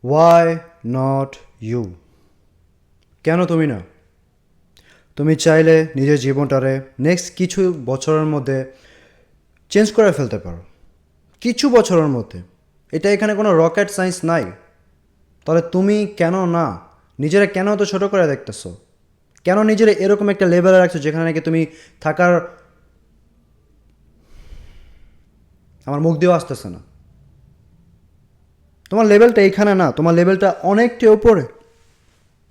Why not you? কেন তুমি না? তুমি চাইলে নিজের জীবনটারে নেক্সট কিছু বছরের মধ্যে চেঞ্জ করে ফেলতে পারো, কিছু বছরের মধ্যে। এটা এখানে কোনো রকেট সায়েন্স নাই। তাহলে তুমি কেন না? নিজেরা কেন তো ছোটো করে দেখতেছো? কেন নিজেরা এরকম একটা লেভেলে রাখছো যেখানে নাকি তুমি থাকার, আমার মুখ দিয়েও আসতেছে না। তোমার লেভেলটা এইখানে না, তোমার লেভেলটা অনেকটা উপরে।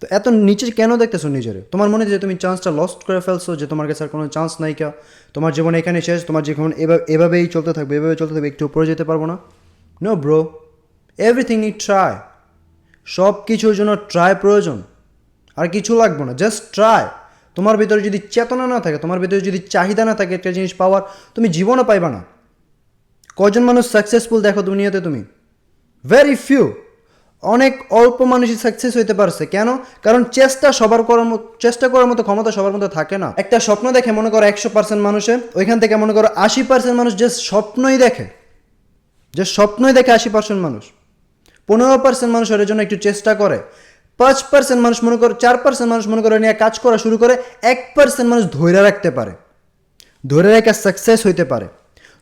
তো এত নিচে কেন দেখতেছো নিজেরে? তোমার মনে হয় যে তুমি চান্সটা লস্ট করে ফেলছো, যে তোমার কাছে আর কোনো চান্স নাই কা, তোমার জীবন এখানে শেষ, তোমার জীবন এভাবেই চলতে থাকবে, একটু উপরে যেতে পারবো না? No bro, everything need try. সব কিছুর জন্য ট্রাই প্রয়োজন, আর কিছু লাগবে না, জাস্ট ট্রাই। তোমার ভিতরে যদি চেতনা না থাকে, তোমার ভিতরে যদি চাহিদা না থাকে একটা জিনিস পাওয়ার, তুমি জীবনও পাইবা না। কজন মানুষ সাকসেসফুল দেখো দুনিয়াতে তুমি? Very few. অনেক অল্প মানুষই সাকসেস হইতে পারছে। কেন? কারণ চেষ্টা করার মতো ক্ষমতা সবার মধ্যে থাকে না। একটা স্বপ্ন দেখে মনে করো 100% মানুষে, ওইখান থেকে মনে করো 80% মানুষ যে স্বপ্নই দেখে, 80% মানুষ। 15% মানুষ ওর জন্য একটু চেষ্টা করে, 5% মানুষ মনে করো, 4% মানুষ মনে করে নিয়ে কাজ করা শুরু করে, 1% মানুষ ধৈর্য রাখতে পারে, ধরে রেখে সাকসেস হইতে পারে।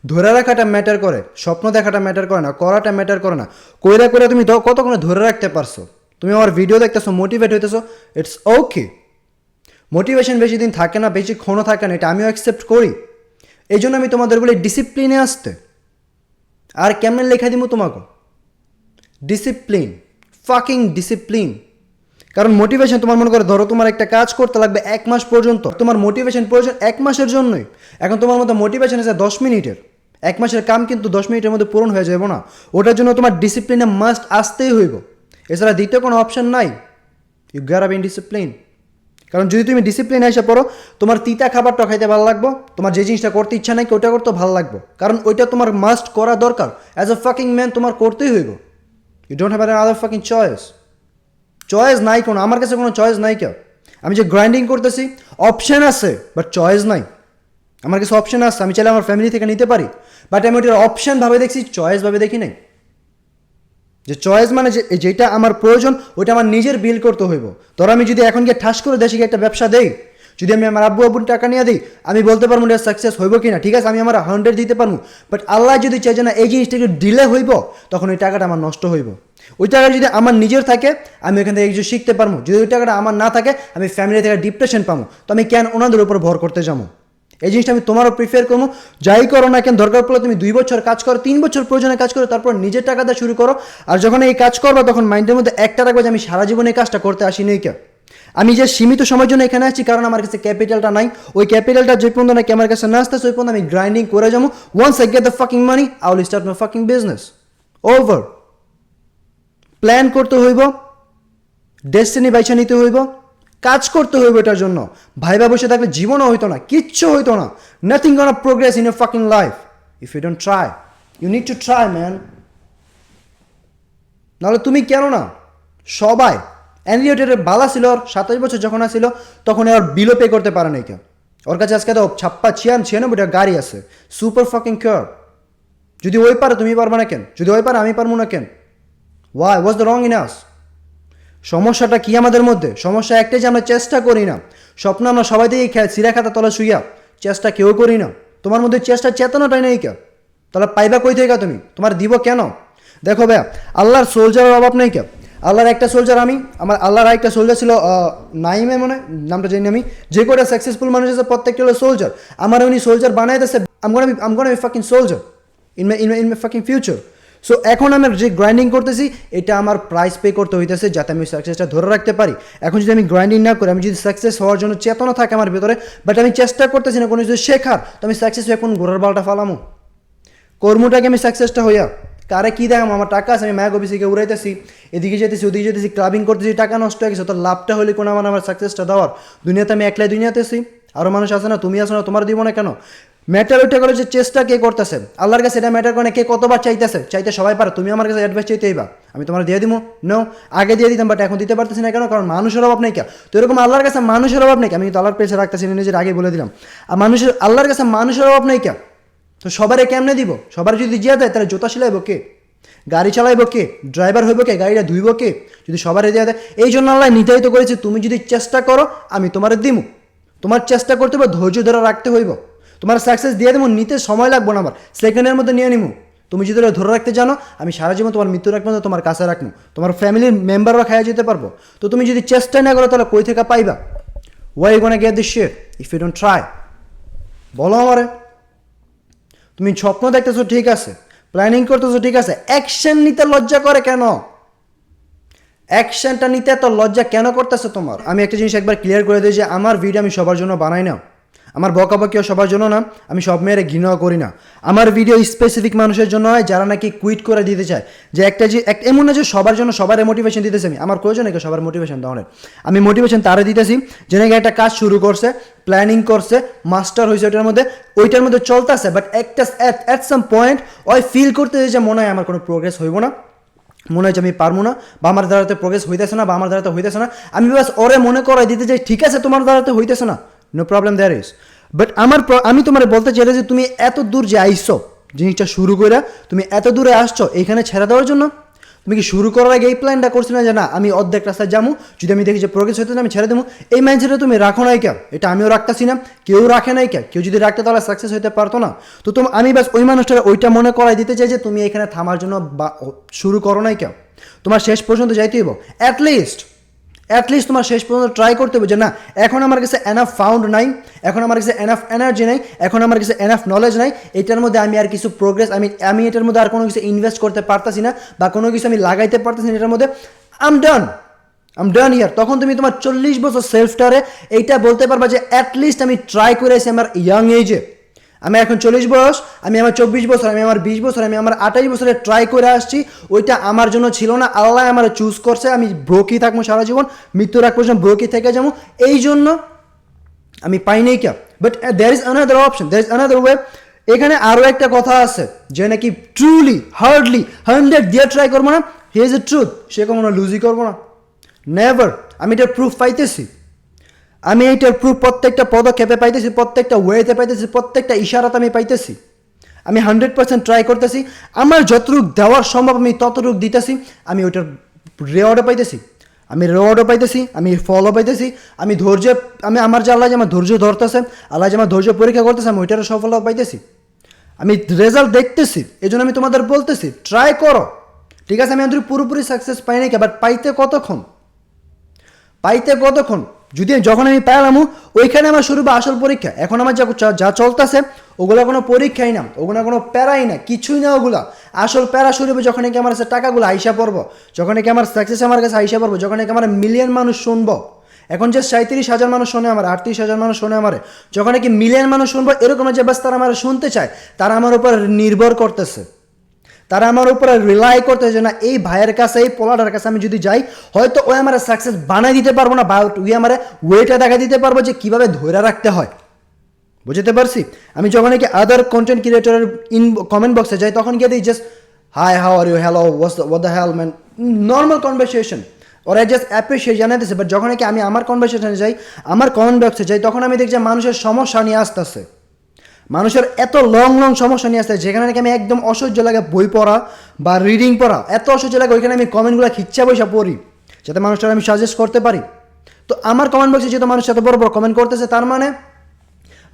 ধরে রাখাটা ম্যাটার করে, স্বপ্ন দেখাটা ম্যাটার করে না, করাটা ম্যাটার করে না। কইরা তুমি কতক্ষণ ধরে রাখতে পারছো? তুমি আমার ভিডিও দেখতেছো, মোটিভেট হইতেছো, ইটস ওকে। মোটিভেশন বেশি দিন থাকে না, বেশি ক্ষণ থাকে না, এটা আমিও অ্যাকসেপ্ট করি। এই জন্য আমি তোমাদের বলি ডিসিপ্লিনে আসতে। আর কেমন লেখা দিব তোমাকে? Discipline, fucking discipline. কারণ মোটিভেশন, তোমার মনে করো ধরো তোমার একটা কাজ করতে লাগবে 1 মাস পর্যন্ত, তোমার মোটিভেশন প্রয়োজন 1 মাসের জন্যই। এখন তোমার মতো মোটিভেশন আছে 10 মিনিটের, 1 মাসের কাম কিন্তু 10 মিনিটের মধ্যে পূরণ হয়ে যাবে না। ওটার জন্য তোমার ডিসিপ্লিনে মাস্ট আসতেই হইব, এছাড়া দ্বিতীয় কোনো অপশন নাই। You get up in discipline. কারণ যদি তুমি ডিসিপ্লিন এসে পড়ো, তোমার তিতা খাবারটা খাইতে ভালো লাগবো, তোমার যে জিনিসটা করতে ইচ্ছা নাই ওটা করতে ভালো লাগবে, কারণ ওইটা তোমার মাস্ট করা দরকার। অ্যাজ এ ফাকিং ম্যান তোমার করতেই হইব। You don't have other fucking choice নাই কোনো। আমার কাছে কোনো চয়েস নাই কেউ। আমি যে গ্রাইন্ডিং করতেছি, অপশান আছে বাট চয়েস নাই। আমার কাছে অপশান আছে, আমি চাইলে আমার ফ্যামিলি থেকে নিতে পারি, বাট আমি ওইটার অপশান ভাবে দেখছি, চয়েস ভাবে দেখি নাই। যে চয়েস মানে যেটা আমার প্রয়োজন ওইটা আমার নিজের বিল করতে হইব। ধরো আমি যদি এখন গিয়ে ঠাস করে দেশে গিয়ে একটা ব্যবসা দেই, যদি আমি আমার আব্বুর টাকা নিয়ে দিই, আমি বলতে পারবো এটা সাকসেস হইব কি না। ঠিক আছে, আমি আমার 100 দিতে পারবো, বাট আল্লাহ যদি চাই যে না এই জিনিসটা একটু ডিলে হইব, তখন ওই টাকাটা আমার নষ্ট হইব। ওই টাকাটা যদি আমার নিজের থাকে, আমি ওইখান থেকে কিছু শিখতে পারবো। যদি ওই টাকাটা আমার না থাকে, আমি ফ্যামিলি থেকে ডিপ্রেশন পাবো। তো আমি কেন ওনাদের উপর ভর করতে যাবো? এই জিনিসটা আমি তোমারও প্রিফার করবো। যাই করো না কেন, দরকার পড়লে তুমি 2 বছর কাজ করো, 3 বছর প্রয়োজনে কাজ করো, তারপর নিজের টাকা দিয়ে শুরু করো। আর যখন এই কাজ করবো, তখন মাইন্ডের মধ্যে একটা রাখবো যে আমি সারা জীবনে এই কাজটা করতে আসিনি কেউ। আমি যে সীমিত সময়ের জন্য এখানে আসছি, কারণ আমার কাছে ক্যাপিটালটা নাই। ওই ক্যাপিটালটা যে পর্যন্ত নাকি আমার কাছে না আসতেছে, ওই পর্যন্ত আমি গ্রাইন্ডিং করে যাবো। Once I get the fucking money, I will start my fucking business. Over. Plan করতে হইব, ডেস্টিনি বাইছা নিতে হইব, কাজ করতে হইব এটার জন্য। ভাইবা বসে থাকলে জীবনও হইতো না, কিচ্ছু হইতো না। Nothing gonna progress in your fucking life if you don't try. You need to try man. নাহলে তুমি কেন না? সবাই অ্যান্ড্রিয়েটের বালা ছিল, ওর 27 বছর যখন আসছিল, তখন আর বিলও পে করতে পারে নাই কেউ। ওর কাছে আজকে তো 96 গাড়ি আছে, সুপার ফাকিং কার। যদি ওই পারে, তুমি পারবে না কেন? যদি ওই পারে, আমি পারবো না কেন? Why was the wrong in us? সমস্যাটা কি আমাদের মধ্যে? সমস্যা একটাই যে আমরা চেষ্টা করি না। স্বপ্ন আমরা সবাই থেকেই সিরা খাতা তলা শুইয়া, চেষ্টা কেউ করি না। তোমার মধ্যে চেষ্টার চেতনাটাই নেই কেউ, তাহলে পাইবা কই থেকে তুমি? তোমার দিব কেন? দেখো ভাইয়া, আল্লাহর সোলজারের অভাব নেই কেউ। আল্লাহর একটা সোলজার আমি, আমার আল্লাহর আরেকটা সোলজার ছিল নাইমে, মনে নামটা জানি আমি। যে কটা সাকসেসফুল মানুষ আছে প্রত্যেকটা হলো সোলজার। আমার উনি সোলজার বানাইতেছে। I'm gonna be fucking soldier in my fucking future. So এখন আমি যে গ্রাইন্ডিং করতেছি, এটা আমার প্রাইস পে করতে হইতেছে যাতে আমি সাকসেসটা ধরে রাখতে পারি। এখন যদি আমি গ্রাইন্ডিং না করি, আমি যদি সাকসেস হওয়ার জন্য চেতনা থাকে আমার ভিতরে, বাট আমি চেষ্টা করতেছি না কোনো কিছু শেখার, তো আমি সাকসেস হয়ে এখন ঘোরার বালটা ফালামো। কর্মটাকে আমি সাকসেসটা হইয়া কারে কী দেখাম? আমার টাকা আছে, আমি ম্যাগ অফিসে উড়াইতেছি, এদিকে যেতেছি ওদিকে যেতেছি, ক্লাবিং করতেছি, টাকা নষ্ট হয়ে গেছে। তো লাভটা হলে কোনো আমার সাকসেসটা দেওয়ার? দুনিয়াতে আমি একলাই দুনিয়াতে আছি, আরও মানুষ আছে না, তুমি আসো না, তোমার দিব না কেন? ম্যাটার ওইটা করে যে চেষ্টা কে করতেছে আল্লাহর কাছে, এটা ম্যাটার করে না কে কতবার চাইতে সবাই পারে। তুমি আমার কাছে অ্যাডভাইস চাইতেইবা, আমি তোমার দিয়ে দিব? নো, আগে দিয়ে দিতাম, বাট এখন দিতে পারতেছি না কেন? কারণ মানুষের অভাব নেই কে। তো এরকম আল্লাহর কাছে মানুষের অভাব নেই, আমি তো আল্লাহর পেছে রাখতেছি না, নিজের আগে বলে দিলাম। আর আল্লাহর কাছে মানুষের অভাব নেই কে। তো সবারে কেমনে দিব? সবার যদি জিয়া দেয়, তাহলে জোতা সিলাইব কে? গাড়ি চালাইব কে? ড্রাইভার হইব কে? গাড়িটা ধুইব কে? যদি সবার দেওয়া দেয়। এই জন্য আল্লাহ নির্ধারিত করেছে তুমি যদি চেষ্টা করো আমি তোমার দিমু। তোমার চেষ্টা করতে হবে, ধৈর্য ধরে রাখতে হইব। তোমার সাকসেস দিয়ে দেবো, নিতে সময় লাগবো না, আমার সেকেন্ডের মধ্যে নিয়ে নিবো। তুমি যদি ধরে রাখতে জানো, আমি সারা জীবন তোমার মৃত্যু রাখবো না, তোমার কাছে রাখবো, তোমার ফ্যামিলির মেম্বাররা খাইয়া যেতে পারবো। তো তুমি যদি চেষ্টা না করো তাহলে কই থেকে পাইবা? Why gonna get this shit if you don't try? বলো আমারে। তুমি স্বপ্ন দেখতেছো ঠিক আছে, প্ল্যানিং করতেছো ঠিক আছে, অ্যাকশন নিতে লজ্জা করে কেন? অ্যাকশনটা নিতে এত লজ্জা কেন করতেছো তোমার? আমি একটা জিনিস একবার ক্লিয়ার করে দিই যে আমার ভিডিও আমি সবার জন্য বানাই না, আমার বকাবকিও সবার জন্য না, আমি সব মেয়েরে ঘৃণাও করি না। আমার ভিডিও স্পেসিফিক মানুষের জন্য হয় যারা নাকি কুইট করে দিতে চায়, যে এমন না যে সবার জন্য সবার মোটিভেশন দিতেছি আমি, আমার প্রয়োজন নাকি সবার মোটিভেশন দেওয়ার। আমি মোটিভেশন তারা দিতেছি যে নাকি একটা কাজ শুরু করছে, প্ল্যানিং করছে, মাস্টার হয়েছে ওইটার মধ্যে চলতেছে, বাট একটা অ্যাট সাম পয়েন্ট ওই ফিল করতে যে মনে হয় আমার কোনো প্রোগ্রেস হইব না, মনে হয় যে আমি পারবো না, বা আমার দ্বারাতে প্রোগ্রেস হইতেছে না, বা আমার দ্বারাতে হইতেছে না, আমি বাস ওরে মনে করাই দিতে চাই ঠিক আছে তোমার দ্বারাতে হইতেছে না, no problem there is. But আমি তোমার বলতে চাই যে তুমি এত দূর যে আইসো জিনিসটা শুরু করে, তুমি এত দূরে আসছো এইখানে ছেড়ে দেওয়ার জন্য? তুমি কি শুরু করার আগে এই প্ল্যানটা করছো না যে না আমি অর্ধেক রাস্তায় যাবো, যদি আমি দেখি যে প্রোগ্রেস হইতে না আমি ছেড়ে দেবো? এই মাইন্ডসেটটা তুমি রাখো নাই কেন? এটা আমিও রাখতেছি না, কেউ রাখে নাই কেন? কেউ যদি রাখতে তাহলে সাকসেস হইতে পারতো না। তো আমি বাস ওই মানুষটাকে ওইটা মনে করাই দিতে চাই যে তুমি এখানে থামার জন্য শুরু করো নাই কেন? তোমার শেষ পর্যন্ত যাইতে হইব, অ্যাটলিস্ট তোমার শেষ পর্যন্ত ট্রাই করতে হবে যে না এখন আমার কাছে এনাফ ফাউন্ড নাই, এখন আমার কাছে এনাফ এনার্জি নাই, এখন আমার কাছে এনাফ নলেজ নাই, এটার মধ্যে আমি আর কিছু প্রোগ্রেস আমি এটার মধ্যে আর কোনো কিছু ইনভেস্ট করতে পারতাছি না, বা কোনো কিছু আমি লাগাইতে পারতেছি না এটার মধ্যে, আম ডান ইয়ার। তখন তুমি তোমার 40 বছর সেলফটারে এইটা বলতে পারবা যে অ্যাটলিস্ট আমি ট্রাই করেছি আমার ইয়াং এজে। আমি এখন 40 বয়স, আমি আমার 24 বছর, আমি আমার 20 বছর, আমি আমার 28 বছরে ট্রাই করে আসছি, ওইটা আমার জন্য ছিল না, আল্লাহ আমার চুজ করছে, আমি ব্রোকই থাকবো সারা জীবন, মৃত্যুর আগ পর্যন্ত ব্রোকই থেকে যাবো, এই জন্য আমি পাই নাই কে। But there is another option, there is another way. এখানে আরও একটা কথা আছে যে নাকি ট্রুলি 100 দিয়ে ট্রাই করবো না, হি ইজ এ ট্রুথ, সে কখনো লুজই করবো না, নেভার। আমি এটার প্রুফ পাইতেছি, আমি এইটার প্রুফ প্রত্যেকটা পদক্ষেপে পাইতেছি, প্রত্যেকটা ওয়েতে পাইতেছি, প্রত্যেকটা ইশারাতে আমি পাইতেছি। আমি 100% ট্রাই করতেছি, আমার যতটুক দেওয়ার সম্ভব আমি ততটুক দিতেছি, আমি ওইটার রেওয়ার্ডও পাইতেছি, আমি ফলও পাইতেছি, আমি আমার যে আল্লাহ যে আমার ধৈর্য ধরতেছে, আল্লাহ যে আমার ধৈর্য পরীক্ষা করতেছে, আমি ওইটারও সফলতা পাইতেছি, আমি রেজাল্ট দেখতেছি। এই জন্য আমি তোমাদের বলতেছি ট্রাই করো, ঠিক আছে? আমি আমাদের পুরোপুরি সাকসেস পাই নাই, বাট পাইতে কতক্ষণ যদি যখন আমি পাইলাম ওইখানে আমার শুরু বা আসল পরীক্ষা। এখন আমার যা চলতেছে ওগুলো কোনো পরীক্ষাই না, ওগুলো কোনো প্যারাই না, কিছুই না, ওগুলা আসল প্যারা শুরু হবে যখন আমার কাছে টাকাগুলো আইসা পড়বো, যখন আমার সাকসেস আমার কাছে আইসা পড়বো, যখন আমার মিলিয়ন মানুষ শুনবো। এখন যে 37,000 মানুষ শোনে আমার, 38,000 মানুষ শোনে আমার, যখন মিলিয়ন মানুষ শুনবো, এরকম যে বাস তারা আমার শুনতে চায়, তারা আমার উপর নির্ভর করতেছে, তারা আমার উপরে রিলাই করতেছে না এই ভাইয়ের কাছে, এই পোলাটার কাছে আমি যদি যাই হয়তো ওই আমার সাকসেস বানাই দিতে পারবো না, বা ওই আমার ওয়েটা দেখা দিতে পারবো যে কীভাবে ধরে রাখতে হয়। বুঝতে পারছি? আমি যখন আদার কন্টেন্ট ক্রিয়েটরের কমেন্ট বক্সে যাই তখন গিয়ে দিই just hi, how are you, hello, what the hell man, normal conversation, ওরা জাস্ট অ্যাপ্রিসিয়েট জানাইতেছে। বাট যখন আমি আমার কনভারসেশনে যাই, আমার কমেন্ট বক্সে যাই, তখন আমি দেখছি মানুষের সমস্যা নিয়ে আসতেছে, মানুষের এত লং সমস্যা নিয়ে আসতে, যেখানে নাকি আমি একদম অসহ্য লাগে বই পড়া বা রিডিং পড়া, এত অসহ্য লাগে, ওইখানে আমি কমেন্টগুলো খিচ্ছা বৈশা পড়ি যাতে মানুষটার আমি সাজেস্ট করতে পারি। তো আমার কমেন্ট বক্সে যেহেতু মানুষ এত বড় কমেন্ট করতেছে, তার মানে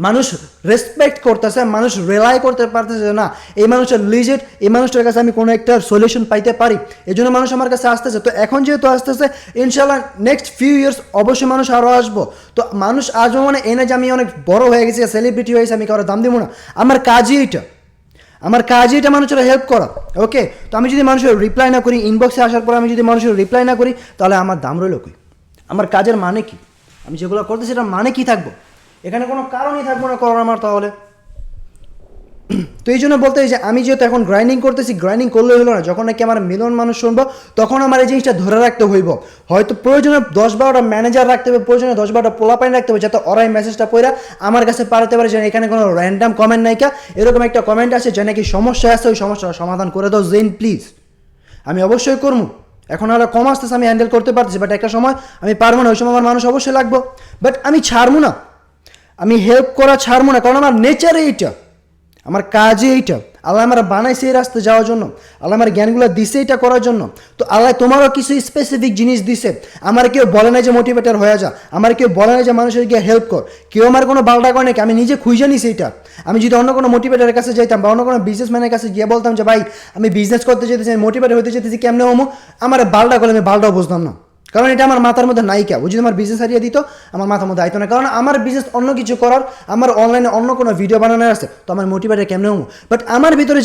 মানুষ রেসপেক্ট করতেছে, মানুষ রিলাই করতে পারতেছে না এই মানুষের লিজিট, এই মানুষটার কাছে আমি কোনো একটা সলিউশন পাইতে পারি, এই জন্য মানুষ আমার কাছে আসতেছে। তো এখন যেহেতু আসতেছে, ইনশাল্লাহ নেক্সট ফিউ ইয়ার্স অবশ্যই মানুষ আরও আসবো। তো মানুষ আসবো মানে এনে যে আমি অনেক বড় হয়ে গেছি, সেলিব্রিটি হয়েছে, আমি কারো দাম দিব না, আমার কাজই এটা মানুষের হেল্প করা। ওকে, তো আমি যদি মানুষের রিপ্লাই না করি, ইনবক্সে আসার পর আমি যদি মানুষের রিপ্লাই না করি, তাহলে আমার দাম রইল কই? আমার কাজের মানে কি? আমি যেগুলো করতেছি সেটার মানে কি থাকবো? এখানে কোনো কারণই থাকবো না করার আমার তাহলে। তো এই জন্য বলতে যে আমি যেহেতু এখন গ্রাইন্ডিং করতেছি, গ্রাইন্ডিং করলে হলো না, যখন নাকি আমার মিলিয়ন মানুষ শুনবো তখন আমার এই জিনিসটা ধরে রাখতে হইব। হয়তো প্রয়োজনে 10-12টা ম্যানেজার রাখতে হবে, প্রয়োজনে 10-12টা পোলাপাইন রাখতে হবে, যাতে ওরাই মেসেজটা পড়া আমার কাছে পাঠাতে পারে যে এখানে কোনো র্যান্ডাম কমেন্ট নাইকা, এরকম একটা কমেন্ট আছে যে নাকি সমস্যা আছে, ওই সমস্যার সমাধান করে দাও জেন প্লিজ। আমি অবশ্যই করবো, এখন আরও কম আসতেছে, আমি হ্যান্ডেল করতে পারতেছি, বাট একটা সময় আমি পারবো না, ওই সময় আমার মানুষ অবশ্যই লাগবো। বাট আমি ছাড়বো না, আমি হেল্প করা ছাড়বো না, কারণ আমার নেচারে এইটা, আমার কাজে এইটা, আল্লাহ আমার বানাইছে এই রাস্তা যাওয়ার জন্য, আল্লাহ আমার জ্ঞানগুলো দিছে এটা করার জন্য। তো আল্লাহ তোমারও কিছু স্পেসিফিক জিনিস দিছে। আমার কেউ বলে না যে মোটিভেটার হয়ে যা, আমার কেউ বলে না যে মানুষের গিয়ে হেল্প কর, কেউ আমার কোনো বালটা করে নাকি, আমি নিজে খুঁজে নিছি এটা। আমি যদি অন্য কোনো মোটিভেটারের কাছে যাইতাম বা অন্য কোনো বিজনেসম্যানের কাছে গিয়ে বলতাম যে ভাই আমি বিজনেস করতে যেতেছি, মোটিভেটার হতে যেতেছি, কেমনে হমো, আমার বালটা করলে আমি বালটাও বুঝতাম না, কারণ এটা আমার মাথার মধ্যে নাইকা। ও যদি আমার বিজনেস হারিয়ে দিত আমার মাথার মধ্যে আইতো না, কারণ আমার বিজনেস অন্য কিছু করার, আমার অনলাইনে অন্য কোনো ভিডিও বানানোর আছে, তো আমার মোটিভেটার কেমনে হবো। বাট আমার ভিতরে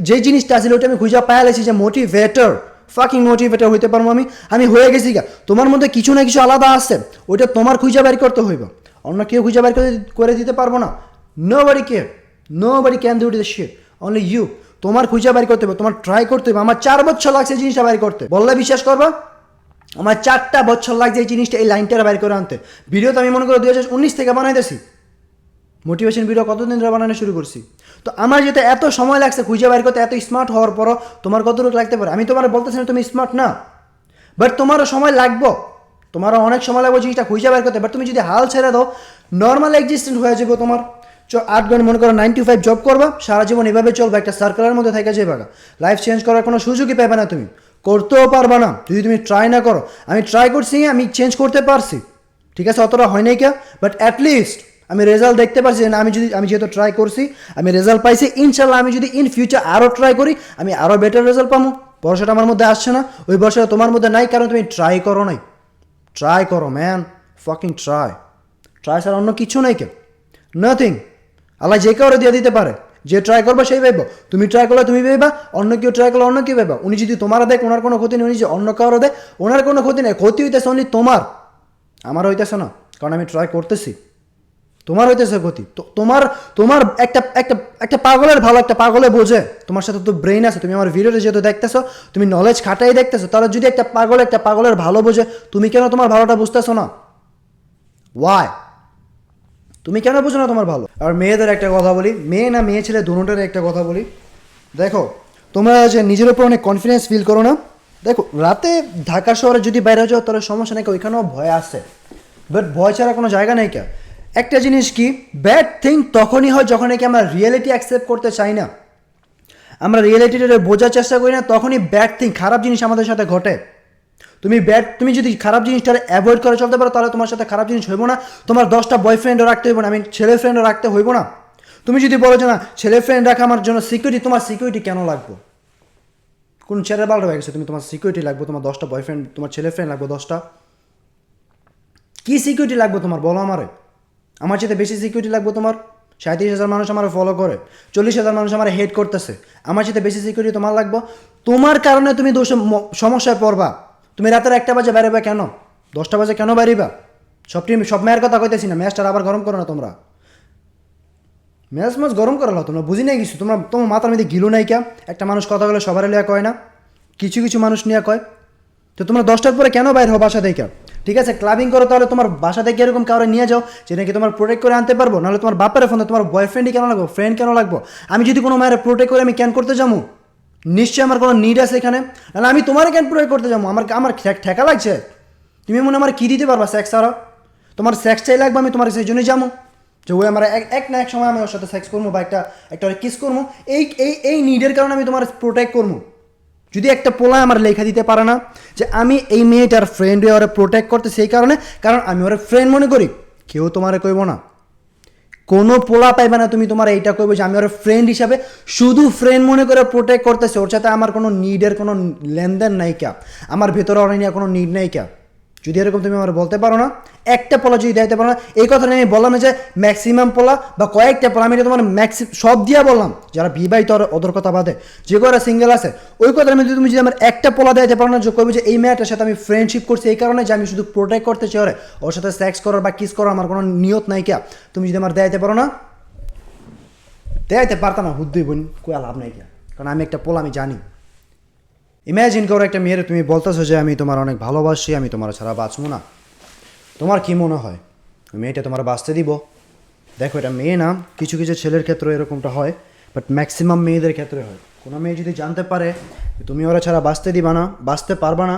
যে জিনিসটা আছে ওটা আমি খুঁজে পায়া লাগছি যে মোটিভেটর, ফাকিং মোটিভেটর হইতে পারবো আমি হয়ে গেছি গা। তোমার মধ্যে কিছু না কিছু আলাদা আছে, ওইটা তোমার খুঁজে বের করতে হইব, অন্য কেউ খুঁজে বের করে দিতে পারবো না। Nobody can do this shit, only you. তোমার খুঁজে বের করতে হবে, তোমার ট্রাই করতে হবে। আমার 4 বছর লাগছে এই জিনিসটা বের করতে, বললে বিশ্বাস করবা? আমার 4টা বছর লাগছে এই জিনিসটা, এই লাইনটা বাইর করে আনতে। ভিডিও তো আমি মনে করি 2019 থেকে বানাইতেছি, মোটিভেশন ভিডিও কতদিন ধরে বানানো শুরু করছি। তো আমার যেতে এত সময় লাগছে খুঁজে বাইর করতে, এত স্মার্ট হওয়ার পরও তোমার কতটুকু লাগতে পারে। আমি তোমার বলতেছি না তুমি স্মার্ট না, বাট তোমারও সময় লাগবো, তোমারও অনেক সময় লাগবে জিনিসটা খুঁজে বাইর করতে। বাট তুমি যদি হাল ছেড়ে দাও, নর্মাল এক্সিস্টেন্ট হয়ে যাবে তোমার। 8 ঘন্টা মনে করো 9 to 5 জব করবা, সারা জীবন এভাবে চলবে, একটা সার্কেলের মধ্যে থেকে যাবে, লাইফ চেঞ্জ করার কোনো সুযোগই পাবে না, তুমি করতেও পারবা না যদি তুমি ট্রাই না করো। আমি ট্রাই করছি, আমি চেঞ্জ করতে পারছি, ঠিক আছে, অতটা হয় নাই কে, বাট অ্যাটলিস্ট আমি রেজাল্ট দেখতে পাচ্ছি না। আমি যেহেতু ট্রাই করছি, আমি রেজাল্ট পাইছি। ইনশাল্লাহ আমি যদি ইন ফিউচার আরও ট্রাই করি, আমি আরও বেটার রেজাল্ট পাবো। ভরসাটা আমার মধ্যে আসছে না, ওই ভরসাটা তোমার মধ্যে নাই, কারণ তুমি ট্রাই করো নাই। ট্রাই করো ম্যান, ফাকিং ট্রাই ছাড়া অন্য কিছু নাই কে, নাথিং। আল্লাহ যে কাউরে দিয়ে দিতে পারে, যে ট্রাই করবা সেই পাইব। তুমি ট্রাই করলে তুমি পাইবা, অন্য কেউ ট্রাই করলে অন্য কেউ পাইবা। উনি যদি তোমার দেখ, ওনার কোনো ক্ষতি নেই, উনি যে অন্য কারো দেয়, ওনার কোনো ক্ষতি নেই। ক্ষতি হইতেছে অনলি তোমার, আমার হইতেছে না, কারণ আমি ট্রাই করতেছি। তোমার হইতেছে ক্ষতি। তো তোমার একটা পাগলের ভালো, একটা পাগলে বোঝে। তোমার সাথে তো ব্রেইন আছে, তুমি আমার ভিডিওতে যেহেতু দেখতেছো, তুমি নলেজ খাটাই দেখতেছো, তাহলে যদি একটা পাগলের ভালো বোঝে, তুমি কেন তোমার ভালোটা বুঝতেছো না? ওয়াই? তুমি কেন বুঝো না তোমার ভালো? আর মেয়েদের একটা কথা বলি, মেয়ে ছেলে দুটোটার একটা কথা বলি। দেখো, তোমরা যে নিজের উপর অনেক কনফিডেন্স ফিল করো না, দেখো রাতে ঢাকা শহরে যদি বাইরে যাও তাহলে সমস্যা নেই, ওইখানেও ভয় আছে, বাট ভয় ছাড়া কোনো জায়গা নেই। কে একটা জিনিস কি, ব্যাড থিং তখনই হয় যখন নাকি আমরা রিয়েলিটি অ্যাকসেপ্ট করতে চাই না, আমরা রিয়েলিটিটা বোঝার চেষ্টা করি না, তখনই ব্যাড থিং, খারাপ জিনিস আমাদের সাথে ঘটে। তুমি যদি খারাপ জিনিসটা অ্যাভয়েড করে চলতে পারো, তাহলে তোমার সাথে খারাপ জিনিস হইব না। তোমার 10টা বয়ফ্রেন্ডও রাখতে হইব না, ছেলে ফ্রেন্ডও রাখতে হইব না। তুমি যদি বলো যে না ছেলে ফ্রেন্ড রাখা আমার জন্য সিকিউরিটি, তোমার সিকিউরিটি কেন লাগবে? কোন ছেলে বাল্টা হয়ে গেছে, তোমার সিকিউরিটি লাগবে, তোমার 10টা বয়ফ্রেন্ড, তোমার ছেলে ফ্রেন্ড লাগবে 10টা? কী সিকিউরিটি লাগবে তোমার, বলো আমারে। আমার চেয়ে বেশি সিকিউরিটি লাগবে তোমার? 37,000 মানুষ আমার ফলো করে, 40,000 মানুষ আমার হেড করতেছে, আমার চেয়ে বেশি সিকিউরিটি তোমার লাগবে? তোমার কারণে তুমি সমস্যায় পড়বা। তুমি রাতের 1টা বাজে বেরোবে কেন, 10টা বাজে কেন বেরিবা? সব মেয়ের কথা কইতেছি না, ম্যাচটা আবার গরম করো না তোমরা, ম্যাচ গরম করালো তোমরা, বুঝি নাই কিছু। তোমার মাথার মধ্যে গিলু নাই কে? একটা মানুষ কথা বলে সবার লিয়া কয় না, কিছু কিছু মানুষ নিয়ে কয়। তো তোমরা 10টার পরে কেন বাইর হো বাসা থেকে? ঠিক আছে, ক্লাবিং করো, তাহলে তোমার বাসা থেকে এরকম কাউরে নিয়ে যাও যে নাকি তোমার প্রোটেক্ট করে আনতে পারবো, নাহলে তোমার বাপের ফোন, তোমার বয়ফ্রেন্ডই কেন লাগবো, ফ্রেন্ড কেন লাগবো? আমি যদি কোনো মায়ের প্রোটেক্ট করে আমি ক্যান করতে যাবো, নিশ্চয়ই আমার কোনো নিড আছে এখানে, নাহলে আমি তোমার ক্যান প্রোটেক্ট করতে যাবো। আমার ঠেকা লাগছে, তুমি মনে আমার কী দিতে পারবা? সেক্স আরও তোমার সেক্স চাই লাগবে, আমি তোমার সেই জন্যই যাবো যে ওই আমার এক না এক সময় আমি ওর সাথে সেক্স করবো বা একটা কিস করবো, এই নিডের কারণে আমি তোমার প্রোটেক্ট করবো। যদি একটা পোলা আমার লেখা দিতে পারে না যে আমি এই মেয়েটার ফ্রেন্ড হয়ে ওরা প্রোটেক্ট করতে, সেই কারণ আমি ওরা ফ্রেন্ড মনে করি, কেউ তোমারে কইব না, কোনো পোলা পাইবে না তুমি তোমার এইটা কইবে যে আমি ওর ফ্রেন্ড হিসাবে শুধু ফ্রেন্ড মনে করে প্রোটেক্ট করতেছে, ওর সাথে আমার কোনো নিডের কোনো লেনদেন নাই কা, আমার ভেতরে ওর নিয়ে কোনো নিড নাই কা। যদি এরকম তুমি আমার বলতে পারো না, একটা পোলা যদি দিতে পারো না, এই কথাটা আমি বললাম না যে ম্যাক্সিমাম পোলা বা কয়েকটা পোলা, আমি তোমার সব দিয়া বললাম, যারা বিবাহিত ওদের কথা বাদে, যে করা সিঙ্গেল আছে, ওই কথার মধ্যে তুমি যদি আমার একটা পোলা দিতে পারো না যে কইবে যে এই মেয়েটার সাথে আমি ফ্রেন্ডশিপ করছি এই কারণে যে আমি শুধু প্রোটেক্ট করতে চাই ওর সাথে সেক্স করার বা কিস করার আমার কোনো নিয়ত নাই কে, তুমি যদি আমার দেখাইতে পারো না, দেখাইতে পারতাম না, হুদ্দুই বোন কই লাভ নাই কে, কারণ আমি একটা পোলা, আমি জানি। ইম্যাজিন করো একটা মেয়ের তুমি বলতেছো যে আমি তোমার অনেক ভালোবাসি, আমি তোমার ছাড়া বাঁচবো না, তোমার কি মনে হয় মেয়েটা তোমার বাঁচতে দিব? দেখো এটা মেয়ে না, কিছু কিছু ছেলের ক্ষেত্রে এরকমটা হয়, বাট ম্যাক্সিমাম মেয়েদের ক্ষেত্রে হয়। কোনো মেয়ে যদি জানতে পারে তুমি ওরা ছাড়া বাঁচতে দিবা না, বাঁচতে পারবা না,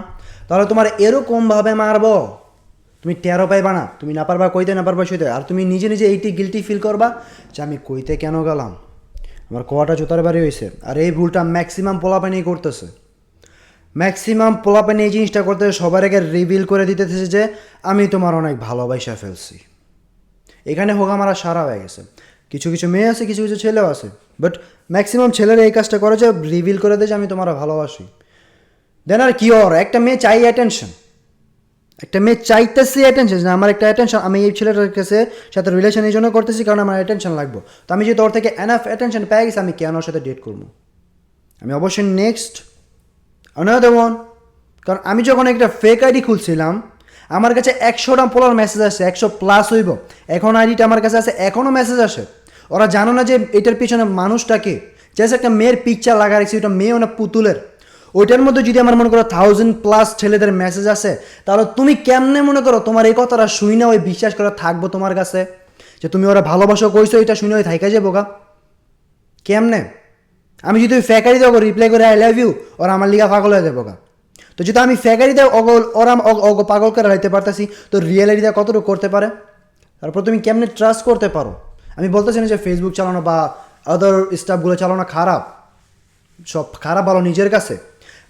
তাহলে তোমার এরকমভাবে মারবো তুমি টেরও পাইবা না, তুমি না পারবা কইতে, না পারবা সইতে, আর তুমি নিজে নিজে এইটি গিলটি ফিল করবা যে আমি কইতে কেন গেলাম, আমার কোয়াটা জুতার বাড়ি হয়েছে। আর এই ভুলটা ম্যাক্সিমাম পোলাপানি করতেছে, ম্যাক্সিমাম পোলাপানি এই জিনিসটা করতেছে, সবার আগে রিভিল করে দিতেছে যে আমি তোমার অনেক ভালোবাসা ফেলছি। এখানে হোক আমার সারা হয়ে গেছে। কিছু কিছু মেয়ে আছে, কিছু কিছু ছেলেও আছে, বাট ম্যাক্সিমাম ছেলেরা এই কাজটা করে যে রিভিল করে দেয় যে আমি তোমার ভালোবাসি। দেন আর কি ওর একটা মেয়ে চাই অ্যাটেনশন, একটা মেয়ে চাইতেছি অ্যাটেনশন, যে আমার একটা অ্যাটেনশন, আমি এই ছেলেটার কাছে সাথে রিলেশন এই জন্য করতেছি কারণ আমার অ্যাটেনশন লাগবে। তো আমি যদি ওর থেকে এনাফ অ্যাটেনশন পেয়ে গেছি, আমি কেন ওর সাথে ডেট করবো? আমি অবশ্যই নেক্সট অনাদার ওয়ান। কারণ আমি যখন একটা ফেক আইডি খুলছিলাম, আমার কাছে 100টা পোলার মেসেজ আসে, 100+ হইব। এখন আইডিটা আমার কাছে আছে, এখনও মেসেজ আসে। ওরা জানো না যে এটার পিছনে মানুষটাকে, জাস্ট একটা মেয়ের পিকচার লাগা রাখছি, ওটা মেয়ে না পুতুলের। ওইটার মধ্যে যদি আমার মনে করো 1000+ ছেলেদের মেসেজ আসে, তাহলে তুমি কেমনে মনে করো তোমার এই কথাটা শুই না ওই বিশ্বাস করে থাকবো তোমার কাছে যে তুমি ওরা ভালোবাসো কইছো, এটা শুনে ওই থাইকা যাবো গা? কেমনে? আমি যদি ওই ফ্যাকারি দেবো রিপ্লাই করে আই লাভ ইউ, ওরা আমার লিগা পাগল হয়ে যাবো গা। তো যদি আমি ফ্যাকারি দেয় ওরা পাগল করে রাখতে পারতেছি, তো রিয়েলিটিটা কতটুকু করতে পারে? তারপর তুমি কেমনে ট্রাস্ট করতে পারো? আমি বলতেছি না যে ফেসবুক চালানো বা আদার স্টাফগুলো চালানো খারাপ, সব খারাপ ভালো নিজের কাছে।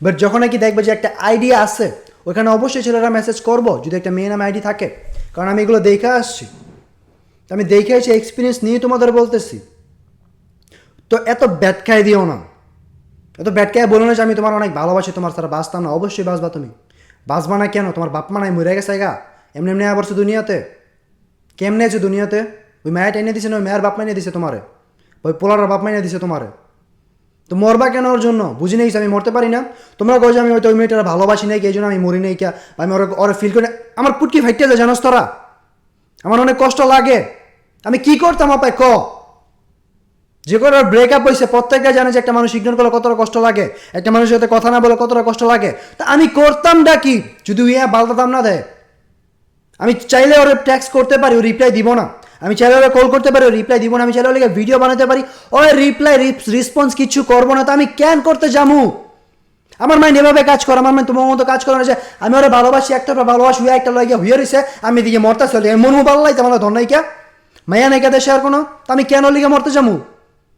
বাট যখন নাকি দেখবে যে একটা আইডিয়া আছে, ওইখানে অবশ্যই ছেলেরা মেসেজ করবো যদি একটা মেয়ে নামে আইডি থাকে। কারণ আমি এগুলো দেখে আসছি, আমি দেখে এসে এক্সপিরিয়েন্স নিয়ে তোমাদের বলতেছি। তো এত ব্যাট খাই দিও না, এত ব্যাট খাই বলো না যে আমি তোমার অনেক ভালোবাসি, তোমার তারা বাঁচতাম না। অবশ্যই বাঁচবা তুমি, বাঁচবা না কেন? তোমার বাপ মা নাই মরে গেছে গা, এমনি এমনি আবার দুনিয়াতে। কেমনে আছে দুনিয়াতে? ওই মায়া টেনে দিছে না, ওই মায়ের বাপ মাইনে দিছে তোমারে, ওই পোলার বাপ মাইনে দিছে তোমারে। তো মরবা কেন ওর জন্য? বুঝি নেই আমি মরতে পারি না? তোমরা কো যে আমি হয়তো ওই মেয়েটার ভালোবাসি নাই, এই জন্য আমি মরি নাই কে, আমি ওরা ফিল করি। আমার পুটকি ফাইটে যায় জানোস তোরা, আমার অনেক কষ্ট লাগে। আমি কি করতাম আপায় ক? যে করে ব্রেকআপ হয়েছে প্রত্যেকটা জানে যে একটা মানুষ ইগনোর করলে কতটা কষ্ট লাগে, একটা মানুষের সাথে কথা না বলে কতটা কষ্ট লাগে। তা আমি করতামটা কি যদি ইয়া বালতাম না দেয়? আমি চাইলে ওর ট্যাক্স করতে পারি, ও রিপ্লাই দিব না। আমি চাইলে ওরা কল করতে পারি, ও রিপ্লাই দিব না। আমি চাইলে ওকে ভিডিও বানাতে পারি, ও রিপ্লাই রেসপন্স কিছু করবো না। তো আমি কেন করতে যামু? আমার মাইন্ড এভাবে কাজ করে, আমার মাইন্ড তোমার মতো কাজ করে না যে আমি ওরা ভালোবাসি, একটা ভালোবাসি হয়ে একটা লাগিয়ে হয়ে রয়েছে, আমি দিকে মরতে চলে মনমু ভালো লাগছে আমার ধর নাই কে মাইয়া নাই কে দেশে আর কোনো। তো আমি কেন লিগে মরতে যামু?